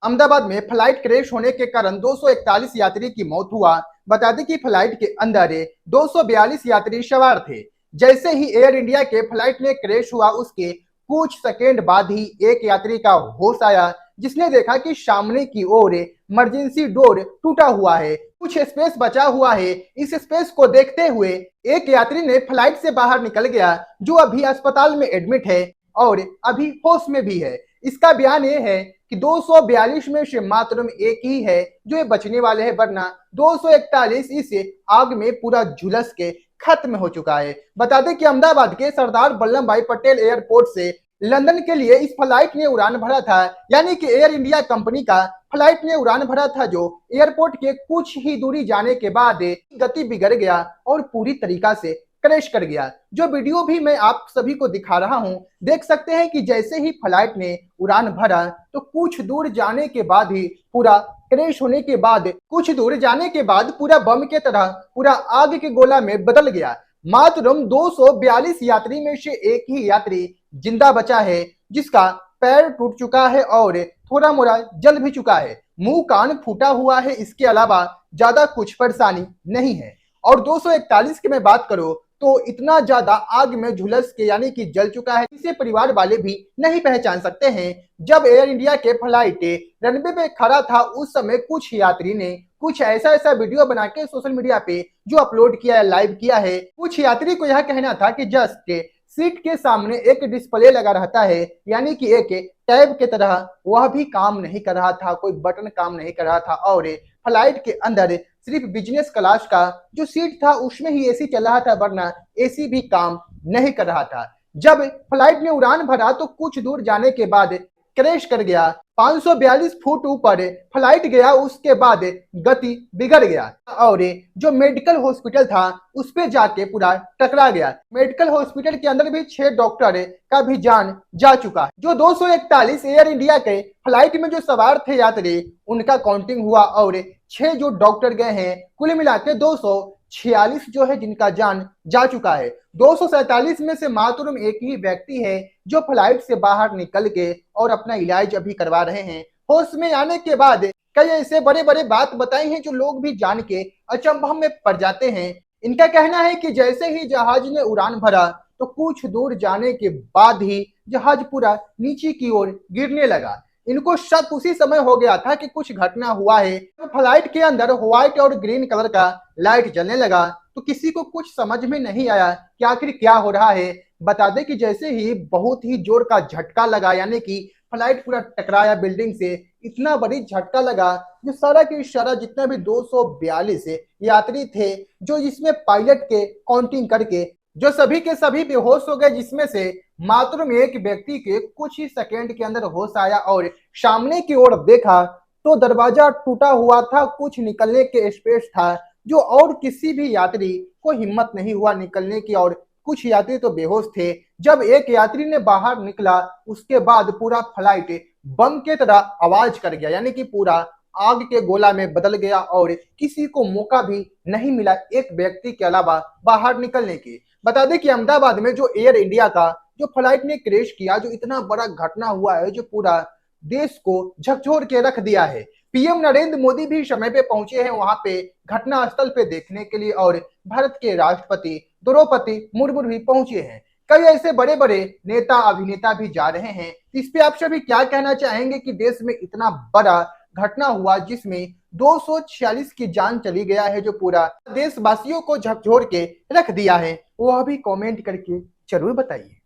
अहमदाबाद में flight crash होने के कारण 241 यात्री की मौत हुआ। बता दें कि फ्लाइट के अंदर 242 यात्री सवार थे। जैसे ही एयर इंडिया के फ्लाइट में क्रैश हुआ उसके कुछ सेकेंड बाद ही एक यात्री का होश आया, जिसने देखा कि सामने की ओर इमरजेंसी डोर टूटा हुआ है, कुछ स्पेस बचा हुआ है। इस स्पेस को देखते हुए एक यात्री ने फ्लाइट से बाहर निकल गया, जो अभी अस्पताल में एडमिट है और अभी होश में भी है। इसका बयान ये है कि 242 में से मात्र एक ही है जो ये बचने वाले हैं, वरना 241 इस आग में पूरा झुलस के खत्म हो चुका है। बता दें कि अहमदाबाद के सरदार वल्लभ भाई पटेल एयरपोर्ट से लंदन के लिए इस फ्लाइट ने उड़ान भरा था, यानी कि एयर इंडिया कंपनी का फ्लाइट ने उड़ान भरा था, जो एयरपोर्ट के कुछ ही दूरी जाने के बाद गति बिगड़ गया और पूरी तरीका से क्रैश कर गया। जो वीडियो भी मैं आप सभी को दिखा रहा हूं, देख सकते हैं कि जैसे ही फ्लाइट ने उड़ान भरा तो कुछ दूर जाने के बाद ही पूरा क्रैश होने के बाद कुछ दूर जाने के बाद पूरा बम के तरह पूरा आग के गोला में बदल गया। मात्र 242 यात्री में से एक ही यात्री जिंदा बचा है, जिसका पैर टूट चुका है और थोड़ा मोड़ा जल भी चुका है, मुंह कान फूटा हुआ है। इसके अलावा ज्यादा कुछ परेशानी नहीं है। और 241 की मैं बात करूं तो इतना ज्यादा आग में झुलस के यानी कि जल चुका है, इसे परिवार वाले भी नहीं पहचान सकते हैं। जब एयर इंडिया के फ्लाइट रनवे पे खड़ा था उस समय कुछ यात्री ने कुछ ऐसा वीडियो बना के सोशल मीडिया पे जो अपलोड किया है, लाइव किया है। कुछ यात्री को यह कहना था कि जस्ट सीट के सामने एक डिस्प्ले लगा रहता है, यानी कि एक टैब के तरह, वह भी काम नहीं कर रहा था, कोई बटन काम नहीं कर रहा था। और फ्लाइट के अंदर सिर्फ बिजनेस क्लास का जो सीट था उसमें ही एसी चल रहा था, वरना एसी भी काम नहीं कर रहा था। जब फ्लाइट ने उड़ान भरा तो कुछ दूर जाने के बाद क्रैश कर गया। 542 फुट ऊपर फ्लाइट गया, उसके बाद गति बिगड़ गया और जो मेडिकल हॉस्पिटल था उस पे जाके पूरा टकरा गया। मेडिकल हॉस्पिटल के अंदर भी 6 डॉक्टर का भी जान जा चुका है। जो 241 एयर इंडिया के फ्लाइट में जो सवार थे यात्री, उनका काउंटिंग हुआ और 6 जो डॉक्टर गए हैं, कुल मिला के 246 जो है जिनका जान जा चुका है। 247 में से मात्र एक ही व्यक्ति है जो फ्लाइट से बाहर निकल के और अपना इलाज अभी करवा रहे हैं। होश में आने के बाद कई ऐसे बड़े बड़े बात बताई हैं जो लोग भी जान के अचंभव में पड़ जाते हैं। इनका कहना है कि जैसे ही जहाज ने उड़ान भरा तो कुछ दूर जाने के बाद ही जहाज पूरा नीचे की ओर गिरने लगा। इनको शक उसी समय हो गया था कि कुछ घटना हुआ है। तो फ्लाइट के अंदर व्हाइट और ग्रीन कलर का लाइट जलने लगा तो किसी को कुछ समझ में नहीं आया कि आखिर क्या हो रहा है। बता दें कि जैसे ही बहुत ही जोर का झटका लगा, यानी कि फ्लाइट पूरा टकराया बिल्डिंग से, इतना बड़ी झटका लगा जो सारा के सारा जितने भी 242 यात्री थे, जो इसमें पायलट के काउंटिंग करके जो सभी के सभी बेहोश हो गए, जिसमें से मात्र एक व्यक्ति के कुछ ही सेकेंड के अंदर होश आया और सामने की ओर देखा तो दरवाजा टूटा हुआ था, कुछ निकलने के स्पेस था, जो और किसी भी यात्री को हिम्मत नहीं हुआ निकलने की और कुछ यात्री तो बेहोश थे। जब एक यात्री ने बाहर निकला उसके बाद पूरा फ्लाइट बम के तरह आवाज कर गया, यानी कि पूरा आग के गोला में बदल गया और किसी को मौका भी नहीं मिला एक व्यक्ति के अलावा बाहर निकलने की। बता दें कि अहमदाबाद में जो एयर इंडिया का जो फ्लाइट ने क्रैश किया, जो इतना बड़ा घटना हुआ है, जो पूरा देश को झकझोर के रख दिया है। पीएम नरेंद्र मोदी भी समय पे पहुंचे हैं वहां पे घटना स्थल पे देखने के लिए और भारत के राष्ट्रपति द्रौपदी मुर्मू भी पहुंचे हैं। कई ऐसे बड़े बड़े नेता अभिनेता भी जा रहे हैं। इस पे आप सभी क्या कहना चाहेंगे कि देश में इतना बड़ा घटना हुआ जिसमें 246 की जान चली गया है, जो पूरा देशवासियों को झकझोर के रख दिया है, वह भी कमेंट करके जरूर बताइए।